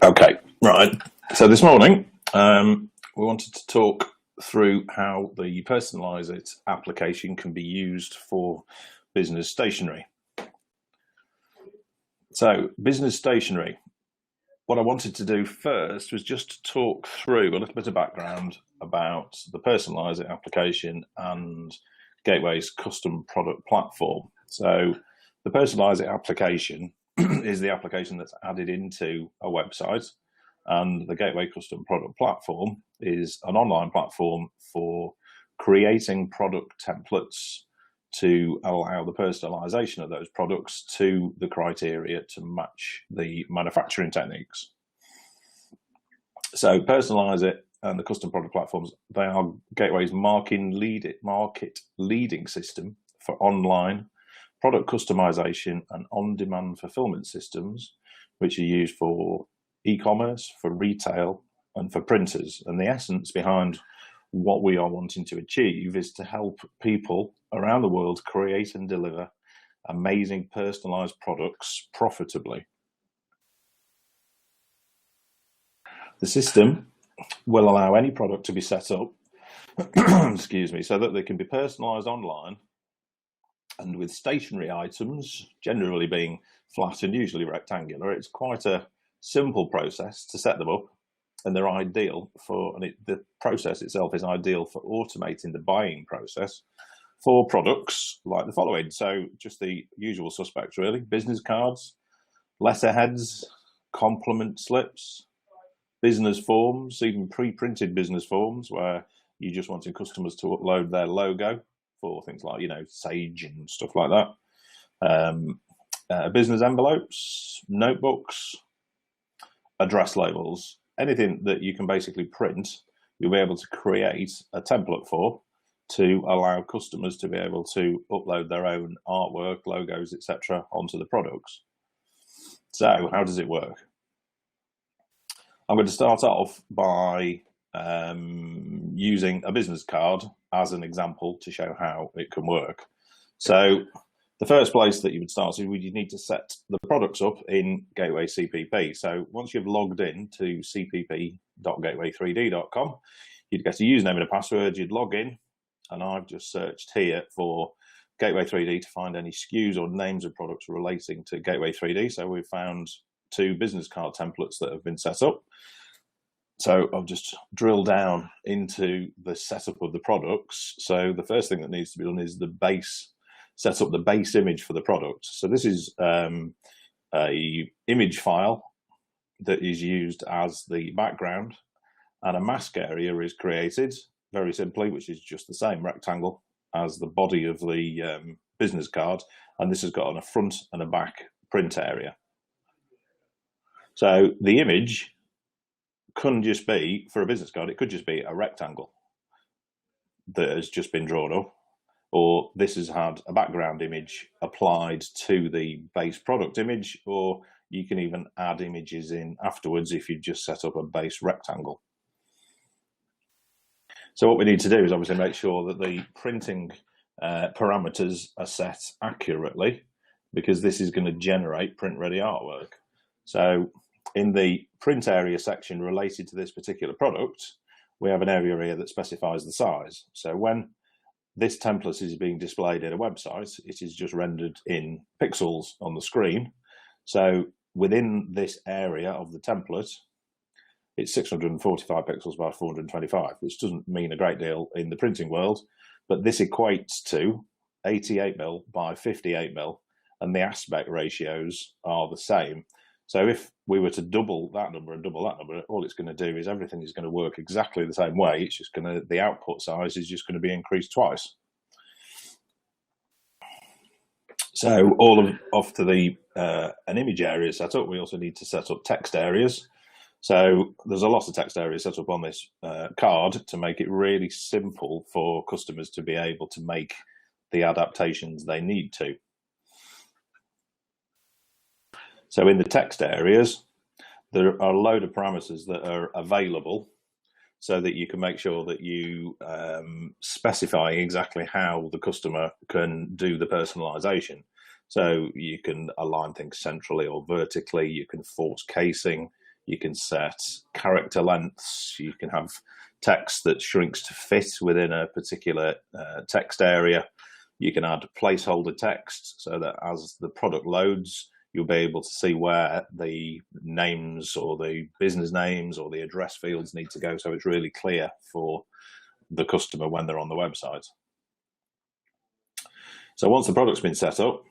Okay, right. So this morning, we wanted to talk through how the Personalise-iT application can be used for business stationery. So, business stationery. What I wanted to do first was just to talk through a little bit of background about the Personalise-iT application and Gateway's custom product platform. So, the Personalise-iT application is the application that's added into a website, and the Gateway Custom Product Platform is an online platform for creating product templates to allow the personalization of those products to the criteria to match the manufacturing techniques. So Personalise-iT and the custom product platforms, they are Gateway's market leading system for online product customization and on-demand fulfillment systems, which are used for e-commerce, for retail, and for printers. And the essence behind what we are wanting to achieve is to help people around the world create and deliver amazing personalized products profitably. The system will allow any product to be set up excuse me, so that they can be personalized online, and with stationary items generally being flat and usually rectangular, it's quite a simple process to set them up, and they're ideal for, the process itself is ideal for automating the buying process for products like the following. So just the usual suspects really: business cards, letterheads, compliment slips, business forms, even pre-printed business forms where you're just wanting customers to upload their logo for things like, Sage and stuff like that. Business envelopes, notebooks, address labels, anything that you can basically print, you'll be able to create a template for to allow customers to be able to upload their own artwork, logos, etc. onto the products. So how does it work? I'm going to start off by using a business card as an example to show how it can work. So the first place that you would start is you need to set the products up in Gateway CPP. So once you've logged in to cpp.gateway3d.com, you'd get a username and a password, you'd log in, and I've just searched here for Gateway 3D to find any SKUs or names of products relating to Gateway 3D. So we've found 2 business card templates that have been set up. So I'll just drill down into the setup of the products. So the first thing that needs to be done is set up the base image for the product. So this is a image file that is used as the background, and a mask area is created very simply, which is just the same rectangle as the body of the business card, and this has got a front and a back print area. So the image couldn't just be, for a business card, it could just be a rectangle that has just been drawn up, or this has had a background image applied to the base product image, or you can even add images in afterwards if you just set up a base rectangle. So what we need to do is obviously make sure that the printing parameters are set accurately, because this is going to generate print-ready artwork. So in the print area section related to this particular product, we have an area here that specifies the size. So when this template is being displayed in a website, it is just rendered in pixels on the screen. So within this area of the template, it's 645 pixels by 425, which doesn't mean a great deal in the printing world, but this equates to 88mm by 58mm, and the aspect ratios are the same. So if we were to double that number and double that number, all it's going to do is everything is going to work exactly the same way. It's just going to, the output size is just going to be increased twice. So off to the an image area set up, we also need to set up text areas. So there's a lot of text areas set up on this card to make it really simple for customers to be able to make the adaptations they need to. So in the text areas, there are a load of parameters that are available so that you can make sure that you specify exactly how the customer can do the personalization. So you can align things centrally or vertically, you can force casing, You can set character lengths. You can have text that shrinks to fit within a particular text area. You can add placeholder text so that as the product loads, you'll be able to see where the names or the business names or the address fields need to go, so it's really clear for the customer when they're on the website. So once the product's been set up,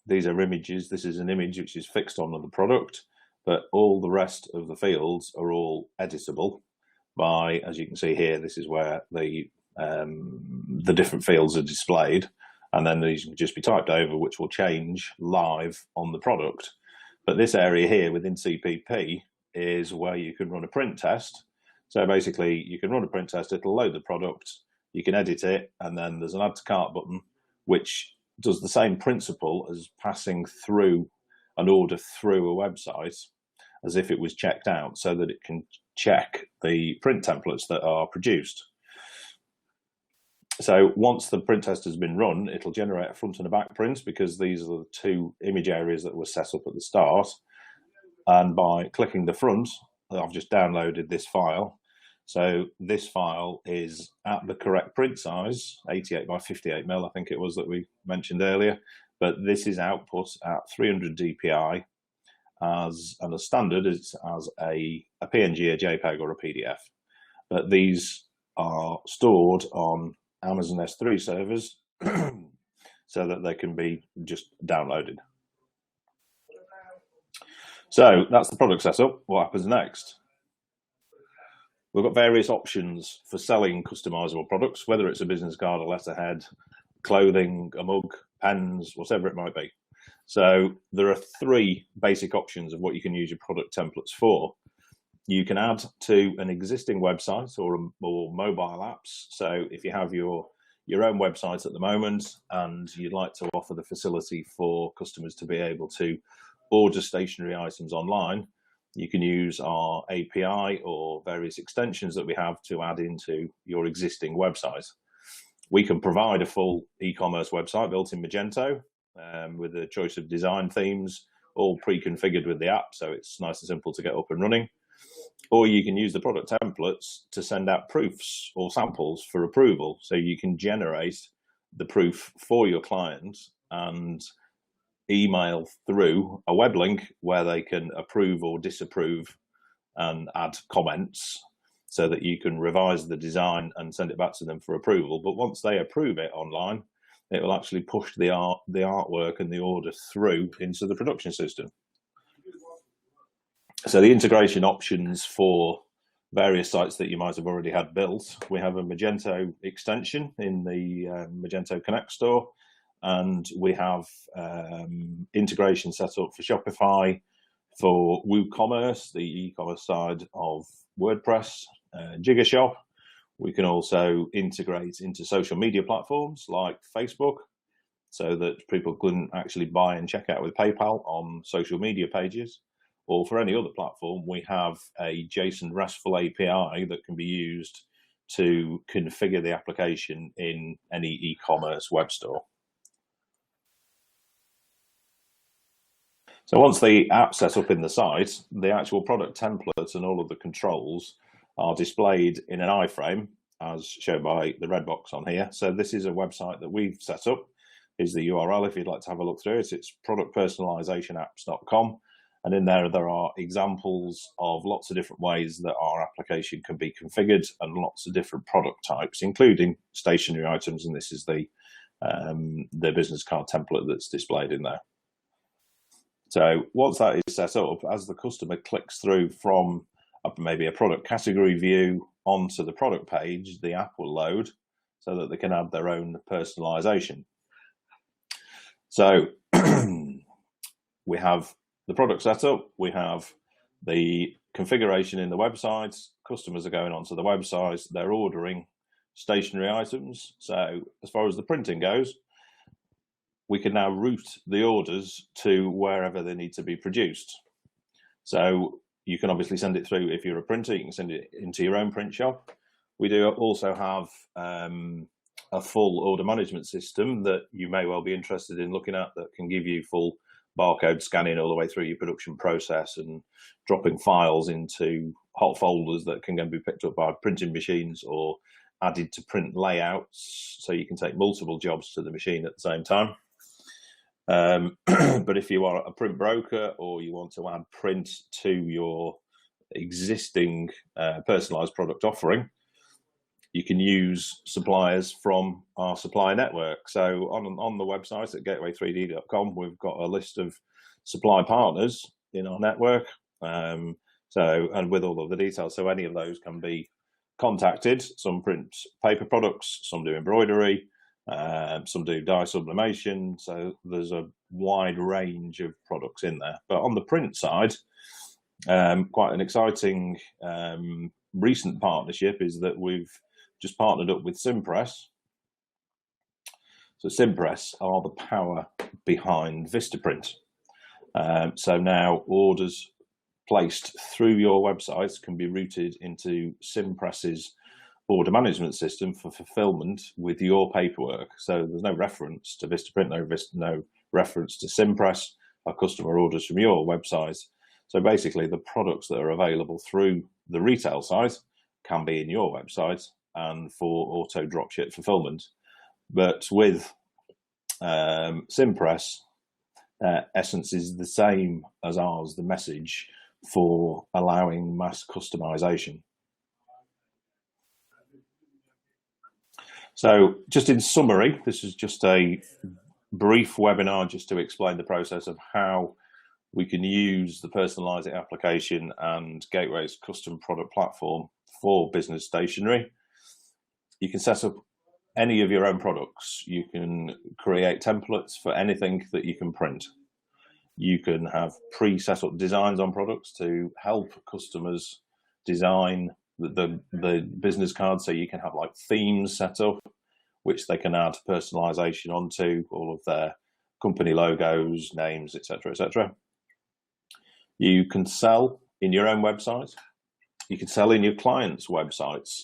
these are images. This is an image which is fixed onto the product, but all the rest of the fields are all editable by, as you can see here, this is where the different fields are displayed, and then these can just be typed over, which will change live on the product. But this area here within CPP is where you can run a print test. So basically, you can run a print test, it'll load the product, you can edit it, and then there's an add to cart button, which does the same principle as passing through an order through a website as if it was checked out, so that it can check the print templates that are produced. So once the print test has been run, it'll generate a front and a back print, because these are the two image areas that were set up at the start. And by clicking the front, I've just downloaded this file. So this file is at the correct print size, 88 by 58 mil, I think it was that we mentioned earlier. But this is output at 300 dpi and as standard, it's as a PNG, a JPEG, or a PDF. But these are stored on Amazon S3 servers so that they can be just downloaded. So that's the product setup. What happens next? We've got various options for selling customizable products, whether it's a business card, a letterhead, clothing, a mug, pens, whatever it might be. So there are three basic options of what you can use your product templates for. You can add to an existing website or mobile apps. So if you have your own website at the moment and you'd like to offer the facility for customers to be able to order stationery items online, you can use our API or various extensions that we have to add into your existing website. We can provide a full e-commerce website built in Magento with a choice of design themes, all pre-configured with the app, so it's nice and simple to get up and running. Or you can use the product templates to send out proofs or samples for approval. So you can generate the proof for your client and email through a web link where they can approve or disapprove and add comments so that you can revise the design and send it back to them for approval. But once they approve it online, it will actually push the artwork and the order through into the production system. So the integration options for various sites that you might have already had built, we have a Magento extension in the Magento Connect store, and we have integration set up for Shopify, for WooCommerce, the e-commerce side of WordPress, Jiggershop. We can also integrate into social media platforms like Facebook, so that people can actually buy and check out with PayPal on social media pages. Or for any other platform, we have a JSON RESTful API that can be used to configure the application in any e-commerce web store. So once the app's set up in the site, the actual product templates and all of the controls are displayed in an iframe, as shown by the red box on here. So this is a website that we've set up. Is the URL if you'd like to have a look through it. It's productpersonalizationapps.com. And in there are examples of lots of different ways that our application can be configured and lots of different product types, including stationery items. And this is the business card template that's displayed in there. So once that is set up, as the customer clicks through from maybe a product category view onto the product page, the app will load so that they can add their own personalization. So we have the product setup, we have the configuration in the website, customers are going onto the website, they're ordering stationery items. So as far as the printing goes, we can now route the orders to wherever they need to be produced. So you can obviously send it through, if you're a printer, you can send it into your own print shop. We do also have a full order management system that you may well be interested in looking at that can give you full barcode scanning all the way through your production process and dropping files into hot folders that can then be picked up by printing machines or added to print layouts, so you can take multiple jobs to the machine at the same time. But if you are a print broker or you want to add print to your existing personalised product offering, you can use suppliers from our supplier network. So on the website at gateway3d.com, we've got a list of supply partners in our network. And with all of the details, so any of those can be contacted. Some print paper products, some do embroidery, some do dye sublimation. So there's a wide range of products in there. But on the print side, quite an exciting recent partnership is that we've just partnered up with Simpress. So Simpress are the power behind Vistaprint. So now orders placed through your websites can be routed into Simpress's order management system for fulfillment with your paperwork. So there's no reference to Vistaprint, no reference to Simpress. Our customer orders from your website. So basically the products that are available through the retail site can be in your website and for auto dropship fulfillment. But with Simpress, essence is the same as ours, the message for allowing mass customization. So just in summary, this is just a brief webinar just to explain the process of how we can use the Personalise-iT application and Gateway's custom product platform for business stationery. You can set up any of your own products. You can create templates for anything that you can print. You can have pre-set up designs on products to help customers design the business cards. So you can have like themes set up, which they can add personalization onto, all of their company logos, names, etc., etc. You can sell in your own website. You can sell in your clients' websites.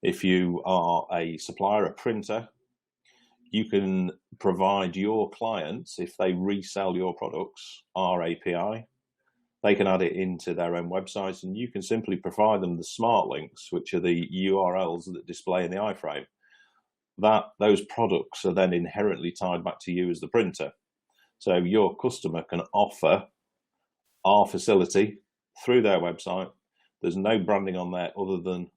If you are a supplier, a printer, you can provide your clients, if they resell your products, our API, they can add it into their own websites, and you can simply provide them the smart links, which are the URLs that display in the iframe. Those products are then inherently tied back to you as the printer. So your customer can offer our facility through their website. There's no branding on there other than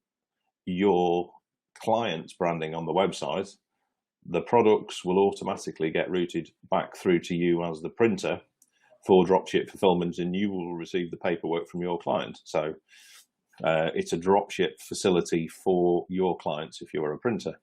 your client's branding on the website. The products will automatically get routed back through to you as the printer for dropship fulfillment, and you will receive the paperwork from your client. So it's a dropship facility for your clients if you're a printer.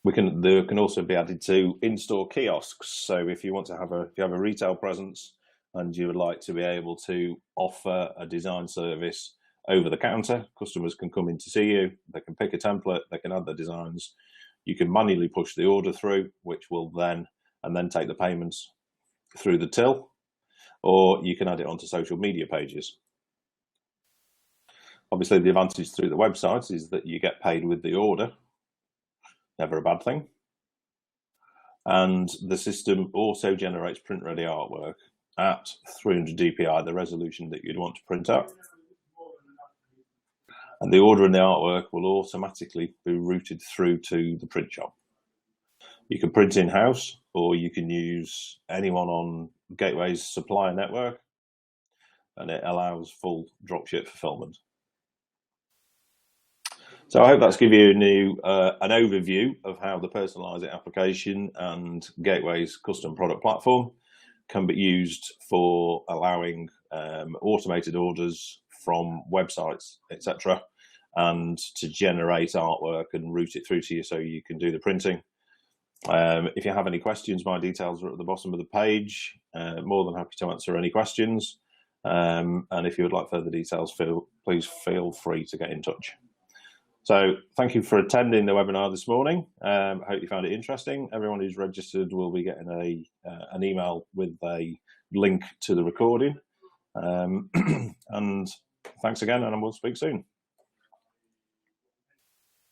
There can also be added to in-store kiosks. So if you want to have if you have a retail presence and you would like to be able to offer a design service over the counter, customers can come in to see you, they can pick a template, they can add their designs. You can manually push the order through, which will then take the payments through the till, or you can add it onto social media pages. Obviously, the advantage through the website is that you get paid with the order, never a bad thing. And the system also generates print-ready artwork at 300 dpi, the resolution that you'd want to print out. And the order and the artwork will automatically be routed through to the print shop. You can print in-house, or you can use anyone on Gateway's supplier network, and it allows full dropship fulfillment. So I hope that's given you an overview of how the Personalise-iT application and Gateway's custom product platform can be used for allowing automated orders from websites, etc., and to generate artwork and route it through to you so you can do the printing. If you have any questions, my details are at the bottom of the page. More than happy to answer any questions. And if you would like further details, please feel free to get in touch. So thank you for attending the webinar this morning. I hope you found it interesting. Everyone who's registered will be getting an email with a link to the recording. And thanks again, and we'll speak soon.